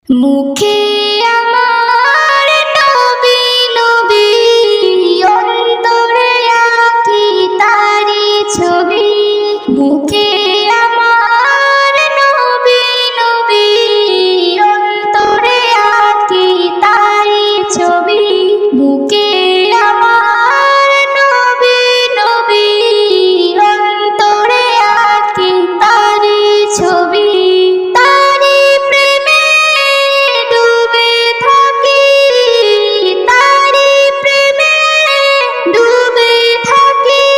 মুখে আমার নবী নবী, অন্তরে আঁকি তারি ছবি। মুখে আমার নবী নবী, অন্তরে আঁকি তারি ছবি। মুখে আমার নবী নবী, অন্তরে আঁকি তারি ছবি। তারি প্রেমে ডুবে থাকি, তারি প্রেমে ডুবে থাকি।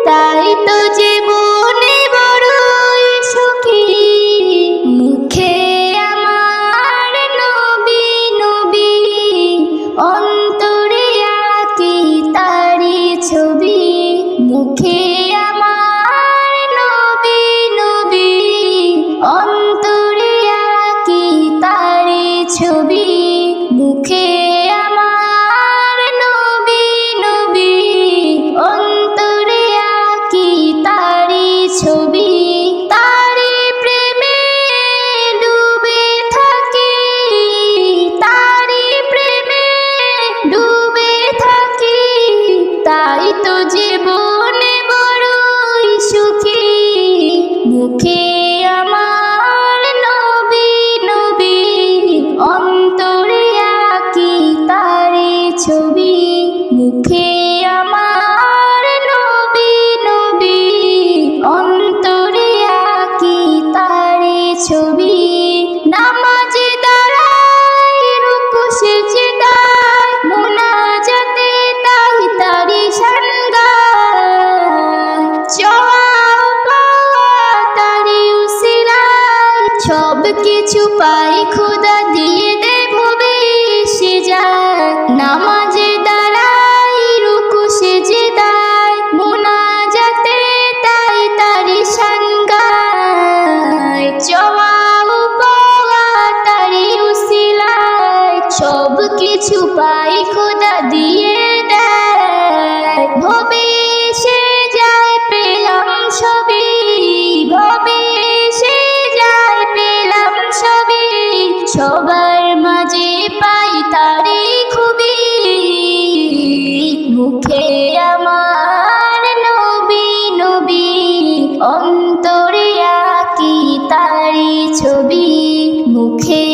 তাই তো জীবনে বড়ই সুখী। মুখে আমার নবী নবী, অন্তরে আঁকি তারি ছবি। মুখে আমার নবী নবী, অন্তরে আঁকি তারি ছবি। মুখে আমার নবী নবী, অন্তরে আঁকি তারি ছবি। তারি প্রেমে ডুবে থাকি, তারি প্রেমে ডুবে থাকি। তাই তো জীবনে বড়ই সুখী। মুখে আমার নবী নবী, অন্তরে আঁকি তারি ছবি। মুখে আমার নবী নবী, অন্তরে আঁকি তারি ছবি। নামাজে দাঁড়াই রুকু সিজদায়, মুনাজাতে তাই তারি শান গায়। চাওয়া পাওয়া তারি উসিলায়, সব কিছু পাই খোদা দিয়ে দেব বেশি যায়। নামাজে দাঁড়াই রুকু সিজদায়, মুনাজাতে তাই তারি শান গায়। চাওয়া পাওয়া তারি উসিলায়, সব কিছু পাই খোদা দিয়ে দেয়। ভবে এসে যায় পেলাম সবই, ভবে এসে যায় পেলাম সবই। সবার মাঝে পাই তারি খুবই। মুখে আমার নবী নবী, অন্তরে আঁকি তারি ছবি। মুখে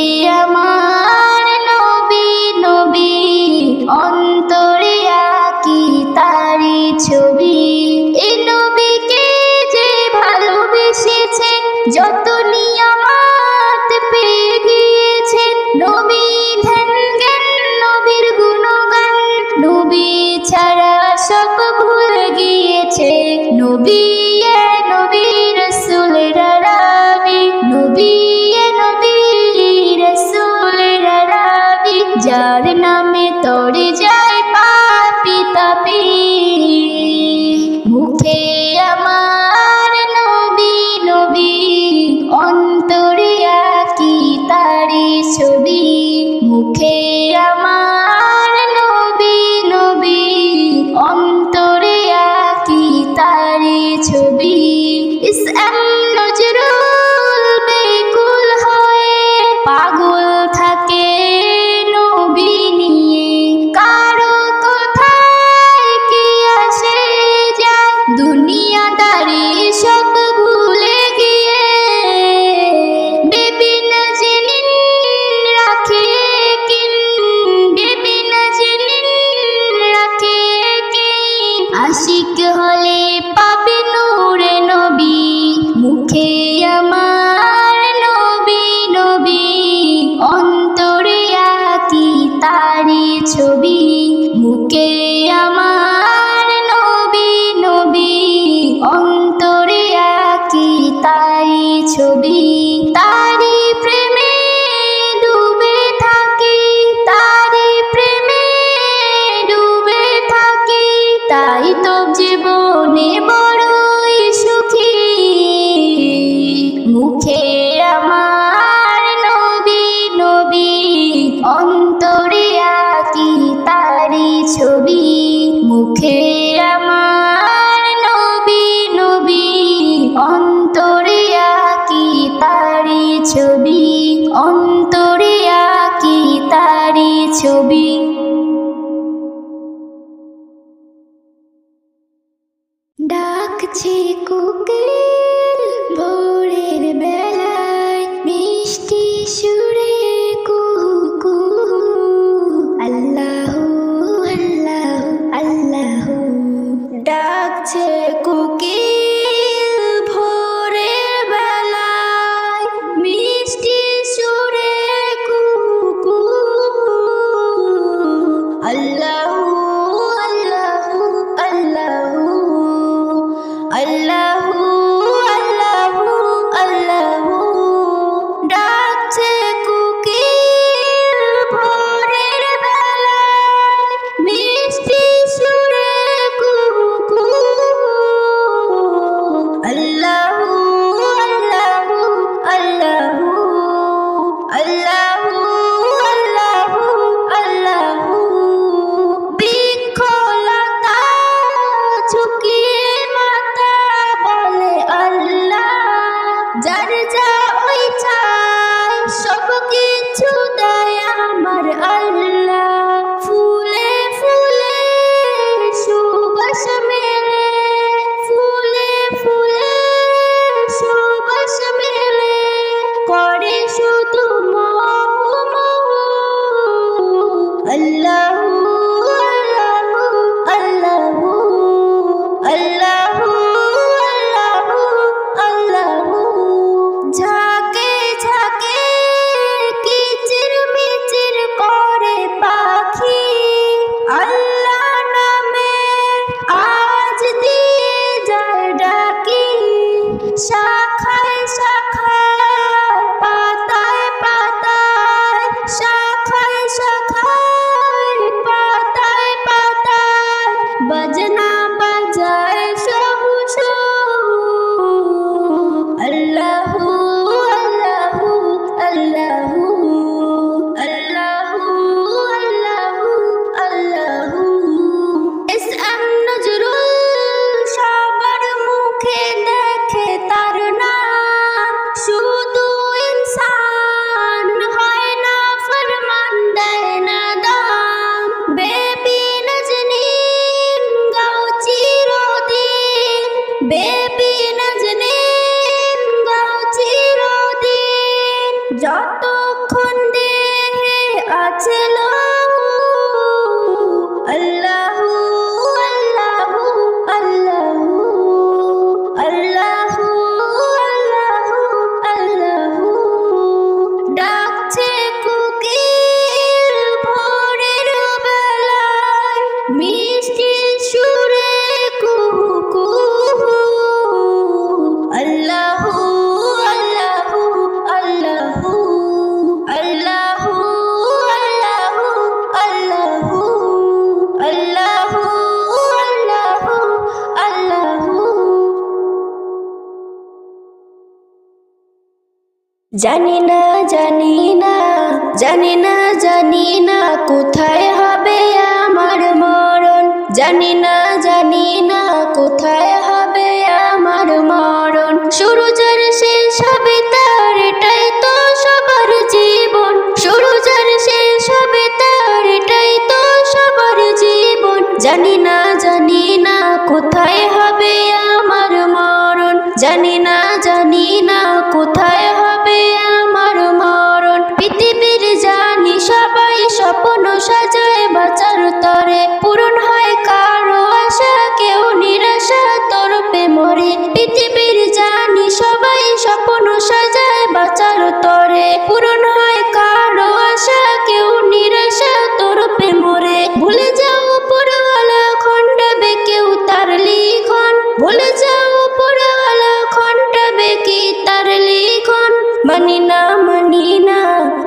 আমার নবী নবী, অন্তরে আঁকি তারি ছবি। এই নবীকে যে ভালোবেসেছেন, যত নিয়ামত পেয়ে গিয়েছেন। নবী ধ্যান জ্ঞান, নবীর গুণগান, নবী ছাড়া সব ভুলে গিয়েছে। নবী নবী রাসূলের আরাবী, নবী নবী রাসূলের আরাবী। যার নামে তরে যায় পাপী তাপী। মুখে আমার নবী নবী, অন্তরে আঁকি তারি ছবি। মুখে আমার নবী নবী, অন্তরে আঁকি তারি ছবি। জানি না জানি না জানি না জানি না কোথায় হবে আমার মরণ, জানি না জানি না কোথায় হবে আমার মরণ। শুরু যার শেষ হবে তার, এটাই তো সবার জীবন। শুরু যার শেষ হবে তার, এটাই তো সবার জীবন। জানি না জানি না কোথায় হবে আমার মরণ, জানি না জানি না কোথায় হবে আমার মরণ। পৃথিবীর জানি সবাই স্বপ্ন সাজায় বাঁচার তরে, পূরণ হয় কারো আশা কেউ নিরাশা তরপে মরে। পৃথিবীর জানি সবাই স্বপ্ন সাজায় বাঁচার তরে, পূরণ হয় কারো আশা কেউ নিরাশা তরপে মরে। ভুলে যাও উপরওয়ালা খণ্ডাবে কেউ তার লিখন, ভুলে যাও উপরওয়ালা খণ্ডাবে কি তার লিখন। মানি না মানি না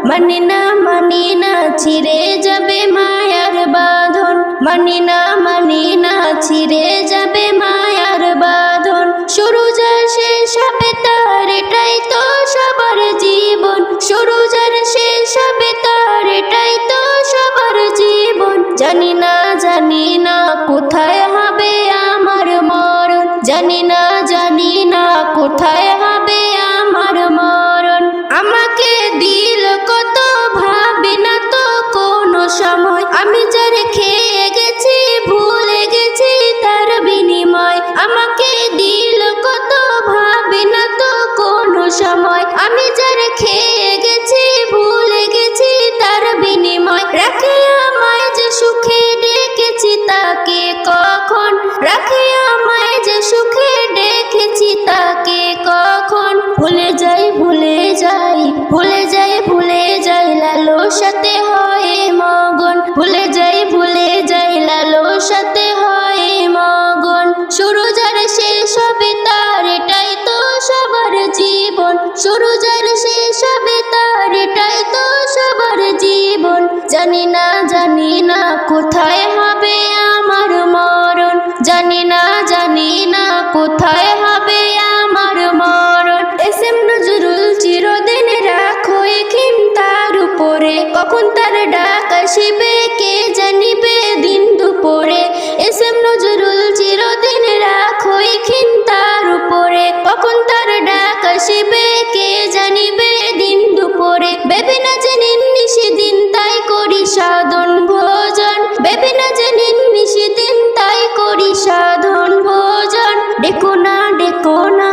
মানি না মানি না ছিঁড়ে যাবে মায়ার বাঁধন, মানি না মানি না ছিঁড়ে যাবে মায়ার বাঁধন। শুরু যার শেষ হবে তার, এটাই তো সবার জীবন। শুরু যার শেষ হবে তার, এটাই তো সবার জীবন। জানি না জানি না কোথায় হবে আমার মরণ, জানি না জানি না কোথায় হবে আমার মরণ। আমাকে দিল কত ভাবে না তো কোনো সময়, আমি যার খেয়ে গেছি ভুলে গেছি তার বিনিময়। আমাকে দিল কত ভাবে না তো কোনো সময়, আমি যার খেয়ে গেছি ভুলে গেছি তার বিনিময়। রাখে আমায় যে সুখে ডেকেছি তাকে কখন, রাখে আমায় যে সুখে ডেকেছি তাকে কখন। ভুলে যাই ভুলে যাই ভুলে যাই ভুলে যাই লালসাতে হয় মগন, ভুলে যাই ভুলে যাই লালসাতে হয় মগন। শুরু যার শেষ হবে তার, এটাই তো সবার জীবন। শুরু যার শেষ হবে তার, এটাই তো সবার জীবন। জানি না জানি না কোথায় হবে আমার মরণ, জানি না জানি না কোথায় হবে আমার মরণ। এস এম নজরুল চিরদিন রাখো এখিন তার উপরে, কখন তার ডাক আসিবে কে জানিবে দিন দুপুরে। এস এম নজরুল চিরদিন রাখো এখিন তার উপরে, কখন তার ডাক আসিবে কে জানিবে দিন দুপুরে। ভেবে না জানিন নিশিদিন তাই করি সাধন ভোজন, ভেবে না জানিন নিশিদিন তাই করি সাধন ভোজন। ডেকো না ডেকো না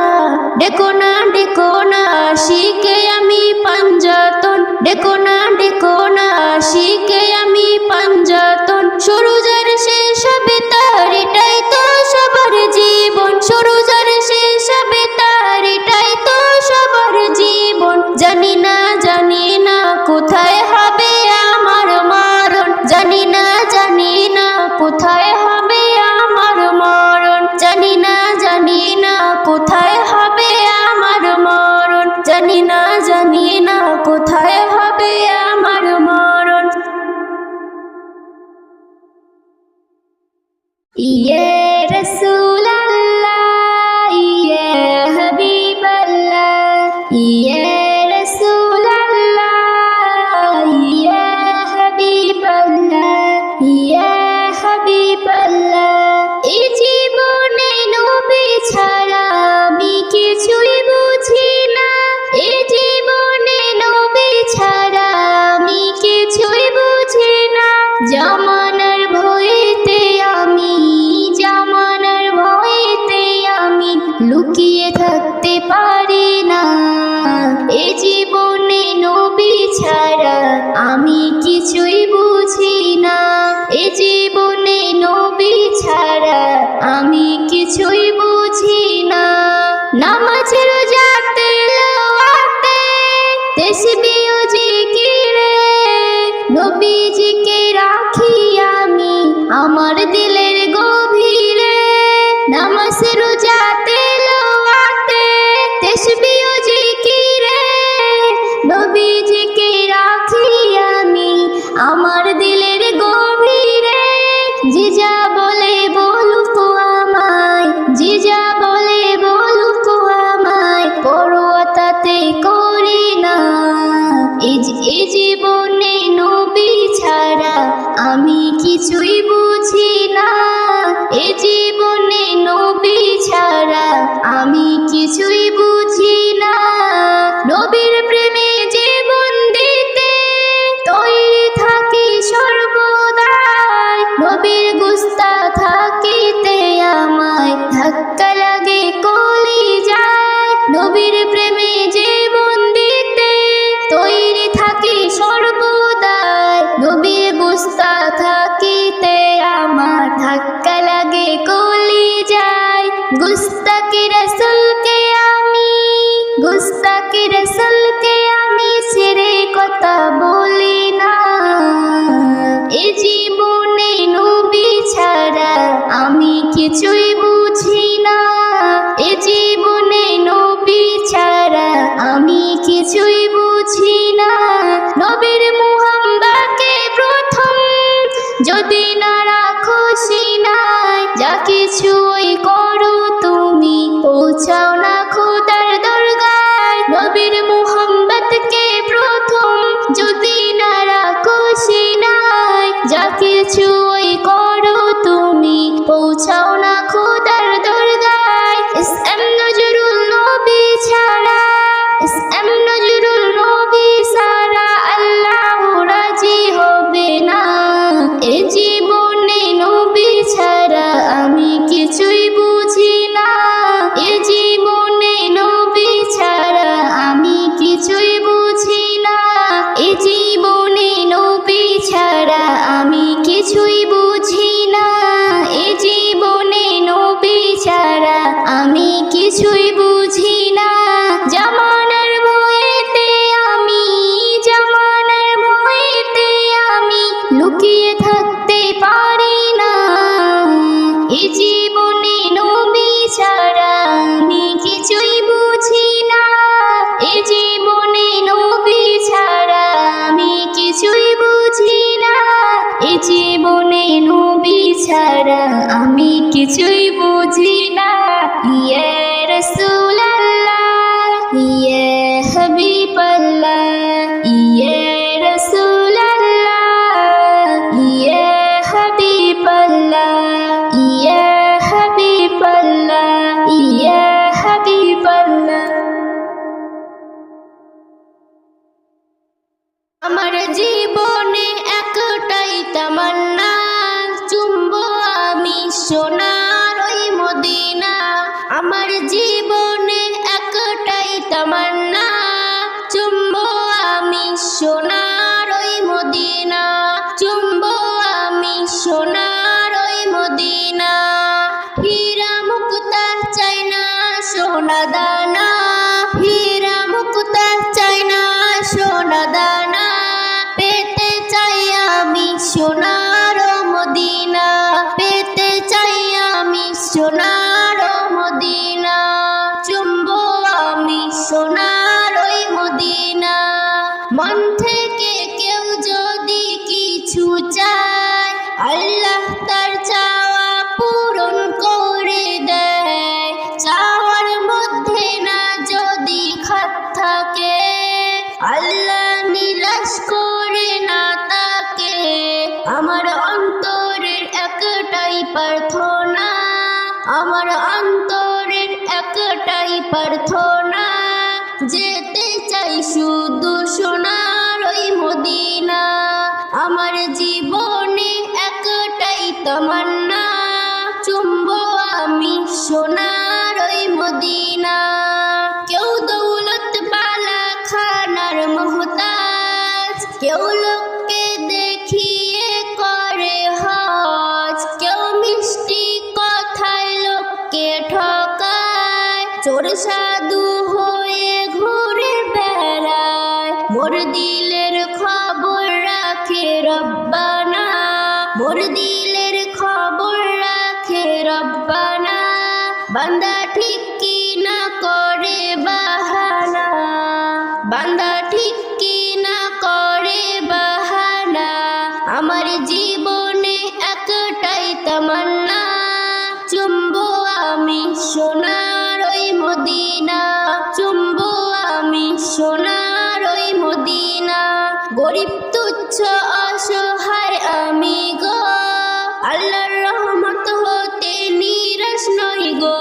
ডেকো না ডেকো না শিখে আমি পাঞ্জাতন, ডেকো না ডেকো না শিখে আমি পাঞ্জাতন। শুরু যার শেষ হবে তার, এটাই তো সবার জীবন। শুরু যার শেষ হবে তার, এটাই তো সবার জীবন। জানি না জানি না কোথায় হবে আমার মরণ, জানি না জানি না কোথায় হবে আমার মরণ। জানি না জানি না কোথায় হবে আমার মরণ, জানি না জানি না কোথায় হবে আমার মরণ। ইয়ে রসুল আল্লাহ ইয়ে হাবিব আল্লাহ, ইয়ে রসুল আল্লাহ ইয়ে হাবিব আল্লাহ, ইয়ে হাবিব আল্লাহ। এই জীবনে নবী ছাড়া আমি কিছুই বুঝি না, এই জীবনে নবী ছাড়া আমি কিছুই বুঝি না। জামানার ভয়েতে আমি, জামানার ভয়েতে আমি লুকিয়ে থাকতে পারি না। এই জীবনে নবী ছাড়া আমি কিছুই বুঝি না, এই জীবনে নবী ছাড়া আমি কিছুই বুঝি না। নামাজ রোজা তেলাওয়াতে তাসবিহ ও জিকিরে নবীজিকে রাখি আমি আমার দিলের গভীরে। নামাজ রোজা তেলাওয়াতে তাসবিহ ও জিকিরে নবীজিকে রাখি আমি আমার দিলের গভীরে। জিজা বলে বলুক আমায়, জিজা বলে বলুক আমায়, পরোয়া তাতে করি না। জীবনে নবী ছাড়া আমি কিছুই বুঝি না। এ জীবনে নবী ছাড়া আমি কিছুই বুঝি না। নবীর প্রেমে জীবন দিতে তৈরি থাকি সর্বদাই। নবীর গুস্তা থাকিতে আমায় ধাক্কা লাগে কলিজায়। নবীর প্রেমে জীবন দিতে তৈরি থাকি সর্বদাই। নবীর গুস্তা থাকিতে আমার ধাক্কা লাগে কলিজায়। গুস্তাকি রাসূলকে আমি ছেড়ে কথা বলি না। এ জীবনে নবী ছাড়া আমি কিছুই বুঝি না। এ জীবনে নবী ছাড়া আমি কিছুই বুঝি না। নবীর মুহাব্বতকে প্রথম যদি না রাখো সিনায়, যা কিছুই করো তুমি পৌঁছাও না খোদার দরগায়। নবীর মুহাব্বতকে প্রথম যদি না রাখো সিনায়, যা কিছুই করো তুমি পৌঁছাও না খোদার দরগায়। ইসলাম নজরুল নবী ছাড়া, ইসলাম নজরুল নবী ছাড়া আল্লাহ রাজি হবে না। এ জীবনে নবী ছাড়া আমি কিছুই বুঝি না। এ জীবনে নবী ছাড়া আমি কিছুই বুঝি না। এ জীবনে নবী ছাড়া আমি কিছুই বুঝি না। এ জীবনে নবী ছাড়া আমি কিছুই বুঝি না। জামানার ভয়েতে আমি লুকিয়ে থাকতে পারি না। এ জীবনে নবী ছাড়া আমি কিছুই বুঝি না। এ জীবনে নবী ছাড়া আমি কিছুই বুঝি না। এ জীবনে নবী ছাড়া আমি কিছুই বুঝি না। ইয়া রাসূলুল্লাহ, ইয়া হাবিবাল্লাহ, ইয়া রাসূলুল্লাহ, ইয়া হাবিবাল্লাহ, ইয়া হাবিবাল্লাহ, ইয়া হাবিবাল্লাহ। আমার জীবনে একটাই তামান্না, চুমবো আমি সোনার ওই মদিনা। আমার জীবনে একটাই তামান্না, চুমবো আমি সোনার ওই মদিনা। চুমবো আমি সোনার ওই মদিনা। হীরা মুক্তা চাই না সোনা দানা, হীরা মুক্তা চাই না সোনা দানা। পেতে চাই আমি সোনার মদিনা, পেতে চাই আমি সোনার মদিনা। চুমবো আমি সোনার ওই মদিনা। মন থেকে কেউ যদি কিছু চায়, আল্লাহ তার চাওয়া পূরণ করে দেয়। চাওয়ার মধ্যে না যদি খাত থাকে, আল্লাহ নিরাশ করে না তাকে। আমার অন্তরের একটাই প্রার্থনা, আমার অন্তরের একটাই প্রার্থনা। যেতে চাই শুধু সোনার ওই মদিনা। আমার জীবনে একটাই তামান্না, চুমবো আমি সোনার ওই মদিনা। কেউ দৌলত বালা খানার মোহতাজ, কেউ লোককে দেখিয়ে করে হজ। কেউ মিষ্টি কথায় লোককে ঠকায়, চোর সাধু হয়ে ঘুরে বেড়ায়। মোর দিলের খবর রাখে রব্বানা, মোর দিলের খবর রাখে রব্বানা। বান্দা ঠিক কি না করে বাহানা, বান্দা ঠিক কি না করে বাহানা। আমার জীবনে একটাই তামান্না, চুমবো আমি সোনার ওই মদিনা। চুমবো আমি সোনার ওই মদিনা। গরিব গরিব তুচ্ছ অসহায় আমি গো, আল্লাহর রহমত হতে নিরাশ নই গো।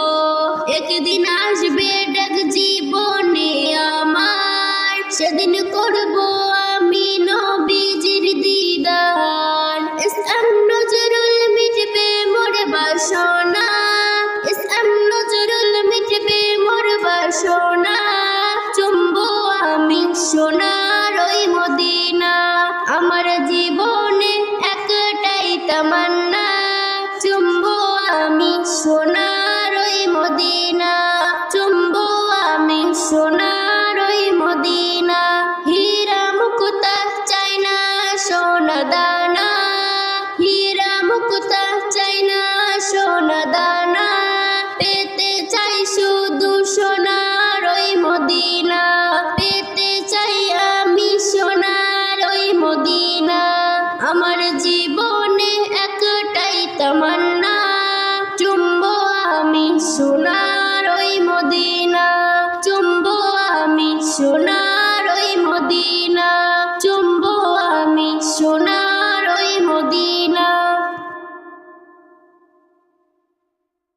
একদিন আসবে ডাক জীবনে আমার, সেদিন করব আমি নবীজির দিদার। ইসলাম নজরুল মিটবে মোর বাসনা, ইসলাম নজরুল মিটবে মোর বাসনা। চুম্বো আমি সোনার ওই মদিনা, আমার জীবনে একটাই তামান্না। চুম্বো আমি সোনার ওই মদিনা, চুম্বো আমি সোনার ওই মদিনা। হীরা মুক্তা চাই না সোনা দানা, হীরা মুক্তা চাই না সোনা দানা। পেতে চাই শুধু সোনার ওই মদিনা, পেতে চাই আমি সোনার ওই মদিনা। আমার জীবনে একটাই তামান্না, চুম্বো আমি সোনার ওই মদিনা, চুম্বো আমি সোনার ওই মদিনা, চুম্বো আমি সোনার ওই মদিনা।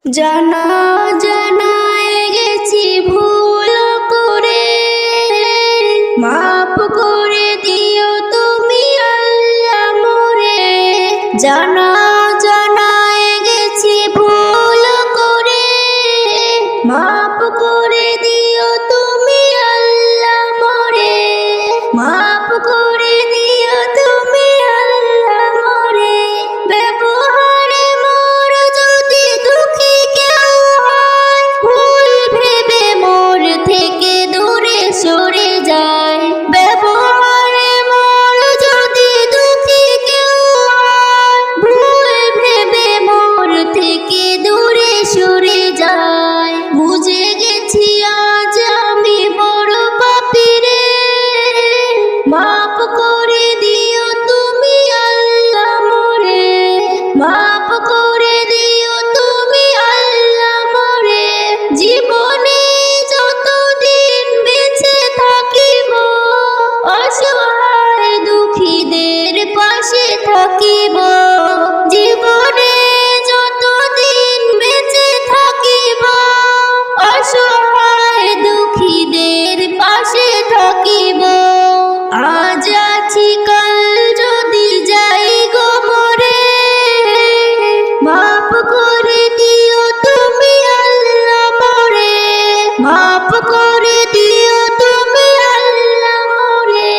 জানা জানায় গেছি ভুল করে, মাফ করে দিও তুমি আল্লাহ মোরে। জানা জানায় গেছি ভুল করে, মাফ করে দিও তুমি আল্লাহ মোরে। মাফ করে দিও তুমি আল্লাহ মোরে। ব্যবহারে মোর যদি দুঃখী কেউ হয়, ভুল ভেবে মোর থেকে দূরে সরে যায়। ব্যবহারে মোর যদি দুঃখী কেউ হয়, ভুল ভেবে মোর থেকে দূরে সরে যায়। বুঝে গেছি আজ আমি বড় পাপী রে, মাফ করে দিও তুমি আল্লাহ মোরে। মাফ করে দিও তুমি আল্লাহ মোরে। জীবনে যতদিন বেঁচে থাকিব, অসহায় দুঃখীদের পাশে থাকিব। জীবনে যতদিন বেঁচে থাকিব, অসহায় দুঃখীদের পাশে থাকিব। আজ আছি কাল যদি যাই গো মরে, মাফ করে দিও তুমি আল্লাহ মোরে। মাফ করে দিও তুমি আল্লাহ মোরে।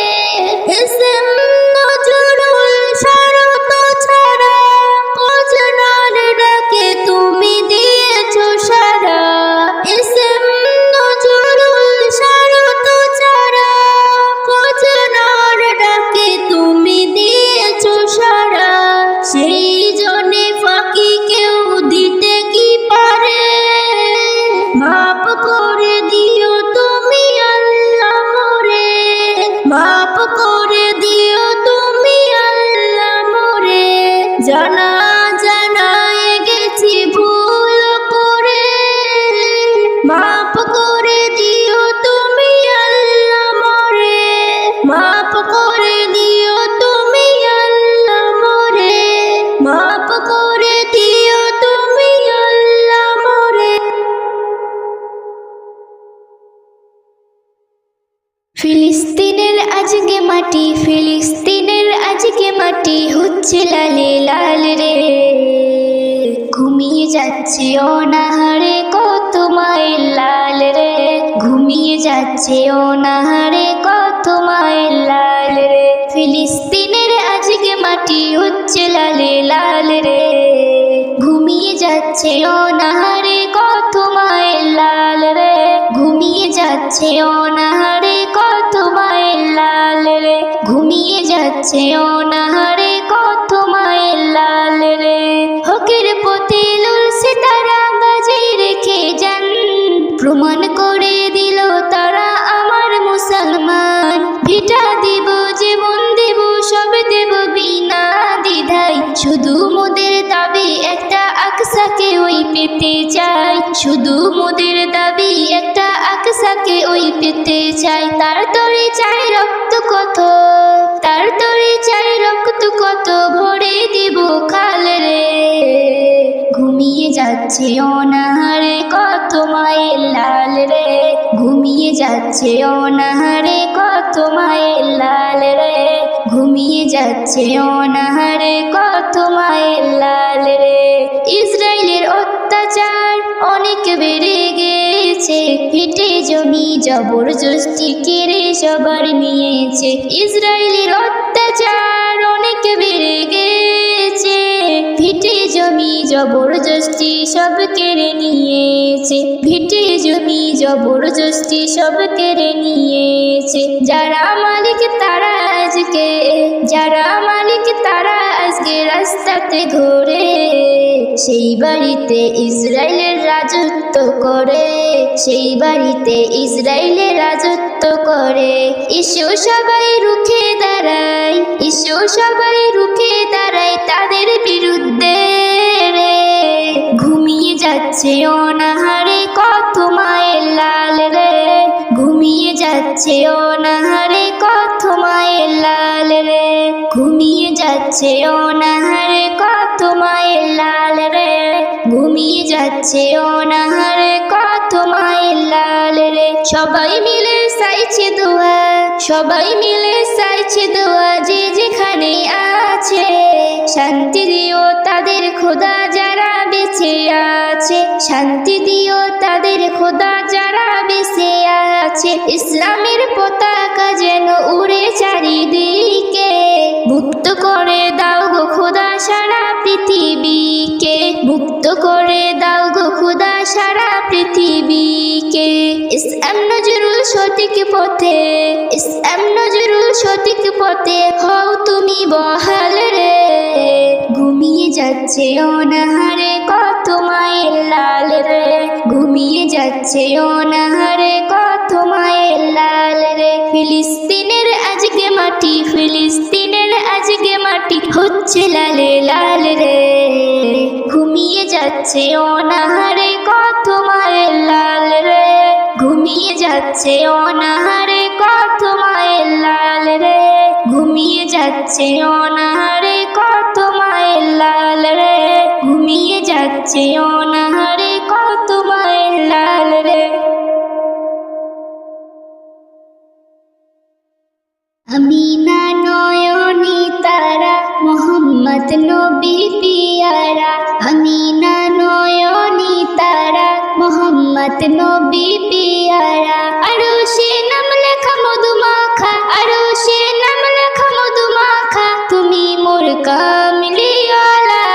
এসএম নজরুল শরত ছাড়া কজনার ডাকে তুমি দিয়েছো সারা। এসএম নজরুল শরত ছাড়া কজনার ডাকে তুমি দিয়েছো সারা। সেই জন্যে ফাঁকি কেউ দিতে কি পারে, মাফ করে দিও তুমি আল্লাহ মোরে। মাফ করে দিও তুমি আল্লাহ মোরে। জানা জানায় গেছি ভুল করে, মাফ করে দিও তুমি আল্লাহ মোরে। মাফ করে দিও তুমি আল্লাহ মোরে। মাফ করে দিও তুমি আল্লাহ মোরে। ফিলিস্তিনের আজকে মাটি, ফিলিস্তিনের আজকে মাটি হচ্ছে লালে লাল রে। ঘুমিয়ে যাচ্ছে অনাহারে কত মায়ের লাল রে। ঘুমিয়ে যাচ্ছে অনাহারে কত মায়ের লাল রে। ফিলিস্তিনের আজকে মাটি হচ্ছে লালে লাল রে। ঘুমিয়ে যাচ্ছে অনাহারে কত মায়ের লাল রে। ঘুমিয়ে যাচ্ছে অনাহারে কত মায়ের লাল রে। ঘুমিয়ে যাচ্ছে অনাহারে কত মায়ের লাল রে। হকের পতিলুল সিতারা বাজিয়ে রেখে যান, প্রমাণ করে দিল তারা আমার মুসলমান। ভিটা দিব জীবন দেব সব দেব বিনা দ্বিধায়। শুধু মোদের দাবি একটা আকসাকে ওই পেতে চাই। শুধু মোদের দাবি একটা আকসাকে ওই পেতে চাই। তার তরে চাই রক্ত কত, তার কত ভরে দিব খাল রে। ঘুমিয়ে যাচ্ছে অনাহারে কত মায়ের লাল রে। ঘুমিয়ে যাচ্ছে অনাহারে কত মায়ের লাল রে। ঘুমিয়ে যাচ্ছে অনাহারে কত মায়ের লাল রে। ইসরায়েলের অত্যাচার অনেক বেড়ে গেছে, হেঁটে জমি জবরদস্তি কেড়ে সবার নিয়েছে। ইসরায়েলের অত্যাচার অনেক বেড়ে গেছে, ভিটে জমি জবরদস্তি সব কেড়ে নিয়েছে। ভিটে জমি জবরদস্তি সব কেড়ে নিয়েছে। যারা মালিক তারা আজকে, যারা মালিক তারা আজকে রাস্তাতে ঘোরে। সেই বাড়িতে ইসরায়েলের রাজত্ব করে, সেই বাড়িতে ইসরায়েলের রাজত্ব করে। এসো সবাই রুখে দাঁড়াই, এসো সবাই রুখে দাঁড়াই তাদের বিরুদ্ধে রে। ঘুমিয়ে যাচ্ছে অনাহারে কত মায়ের লাল রে। ঘুমিয়ে যাচ্ছে অনাহারে কত মায়ের লাল রে। ঘুমিয়ে যাচ্ছে অনাহারে কত মায়ের লাল রে। ঘুমিয়ে যাচ্ছে অনাহারে কত মায়ের লাল রে। সবাই মিলে চাইছে দোয়া, সবাই মিলে চাইছে দোয়া যে যেখানে আছে। শান্তি দিও তাদের খোদা যারা বেঁচে আছে। শান্তি দিও তাদের খোদা যারা বেঁচে আছে। ইসলামের পতাকা যেন উড়ে চারিদিকে। মুক্ত করে দাও গো খোদা সারা পৃথিবীকে। মুক্ত করে দাও গো খোদা সারা পৃথিবীকে। ইসলাম নজরুল সঠিক পথে, ইসলাম নজরুল সঠিক পথে হও তুমি বহাল রে। ঘুমিয়ে যাচ্ছে অনাহারে কত মায়ের লাল রে। ঘুমিয়ে যাচ্ছে অনাহারে কত মায়ের লাল রে। ফিলিস্তিনের আজকে মাটি, ফিলিস্তিনের আজকে মাটি হচ্ছে লালে লাল রে। ঘুমিয়ে যাচ্ছে অনাহারে কত মায়ের লাল রে। ঘুমিয়ে যাচ্ছে অনাহারে কত মায়ের লাল রে। ঘুমিয়ে যাচ্ছে অনাহারে কত মায়ের লাল রে। ঘুমিয়ে যাচ্ছে অনাহারে কত মায়ের লাল রে। আমিনা নয়নি তারা মোহাম্মদ নবী পিয়ারা। আমিনা নয়নি তারা মোহাম্মদ নবী পিয়ারা। আরশে নাম লেখা মধুমাখা, আরশে নাম লেখা মধুমাখা তুমি মোর কামলিওয়ালা।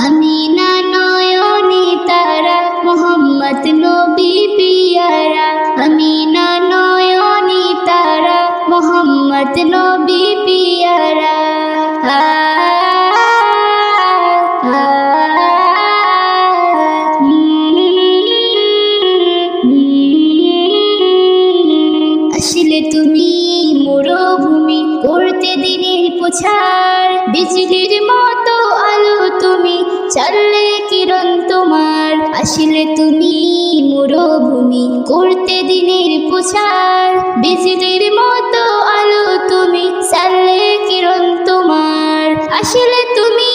আমিনা নয়নি তারা মোহাম্মদ নবী পিয়ারা। আমিনা নয়নি তারা মোহাম্মদ নবী পিয়ারা। আসলে তুমি মরুভূমি করতে দিনের পোছার। বিজলির মতো আলো তুমি চাললে কিরণ তোমার। আসলে তুমি মরুভূমি করতে দিনের পোছার। বিজলির মতো আলো তুমি চাললে কিরণ তোমার। আসলে তুমি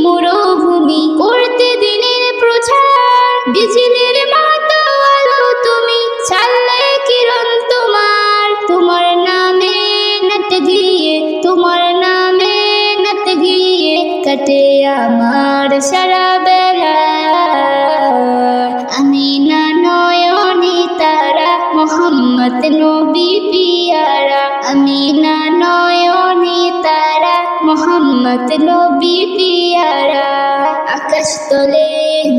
মরুভূমি করতে দিনের প্রচার। বিজলির মতো আলো তুমি চাললে কিরণ তোমার। তোমার নামে নাত গিয়ে, তোমার নামে নাত গিয়ে কাটে আমার সারা বেলা। আমিনা নয়নি তারা মোহাম্মদ নবী পিয়ারা। আমিনা নয়নি তারা মোহাম্মদ নবী পিয়ারা। আকাশ তলে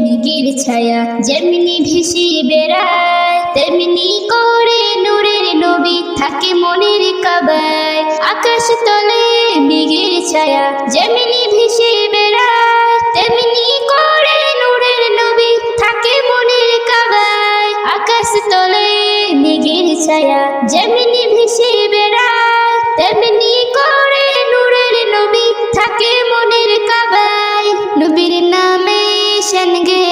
মেঘের ছায়া যেমনি ভেসে বেড়ায়, তেমনি করে নূরের নবী থাকে মনের কাবায়। আকাশ তলে মেঘের ছায়া যেমনি ভেসে বেড়ায়, তেমনি করে নূরের নবী থাকে মনের কাবায়। আকাশ তলে মেঘের ছায়া যেমনি ভেসে বেড়ায়, তেমনি করে নূরের নবী থাকে মনের কাবায়। নবীর নামে শানগে,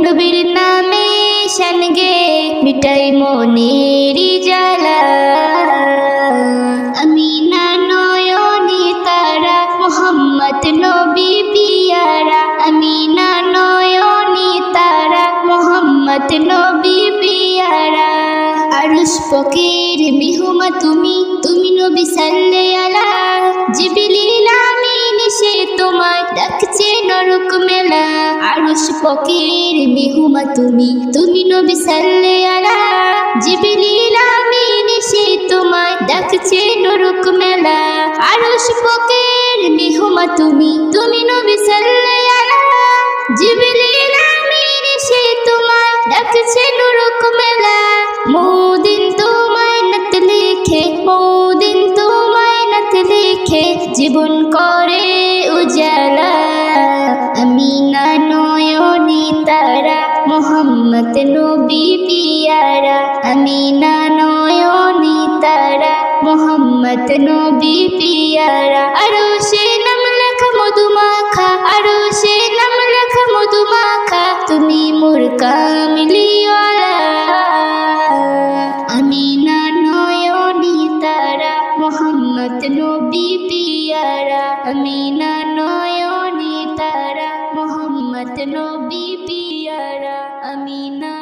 নবীর নামে শানগে মিটাই মনের জ্বালা। আমিনা নয়নি নবী পিয়ারা আমিনা নয়নি তারা মোহাম্মদ নবী পিয়ারা আরশ পকের মেহমা তুমি নবী সাল্লে আলা জিবরিল আমিন সে তোমায় ডাকছে নরক মেলা আরশ পকের মেহমা তুমি নবী সাল্লে আলা জিবরিল আমিন সে তোমায় ডাকছে নরক মেলা আরশ পকের মেহমা তুমি নবী সাল্লে আলা জিবরিল আমিন সে তোমায় ডাকছে নরক মেলা মোদিন তোমায় নাত লিখে মোদিন তোমায় নাত লিখে জীবন করে উজালা আমিনা নয়নি তারা মোহাম্মদ নবী পিয়ারা আমিনা নয়নি তারা মোহাম্মদ নবী পিয়ারা আরশে নাম লেখা মধুমাখা আরশে নাম লেখা মধুমাখা তুমি মোর কামলিওয়ালা আমিনা নয়নি তারা মোহাম্মদ নবী পিয়ারা আমিনা নয়নি তারা মোহাম্মদ নবী পিয়ারা আমিনা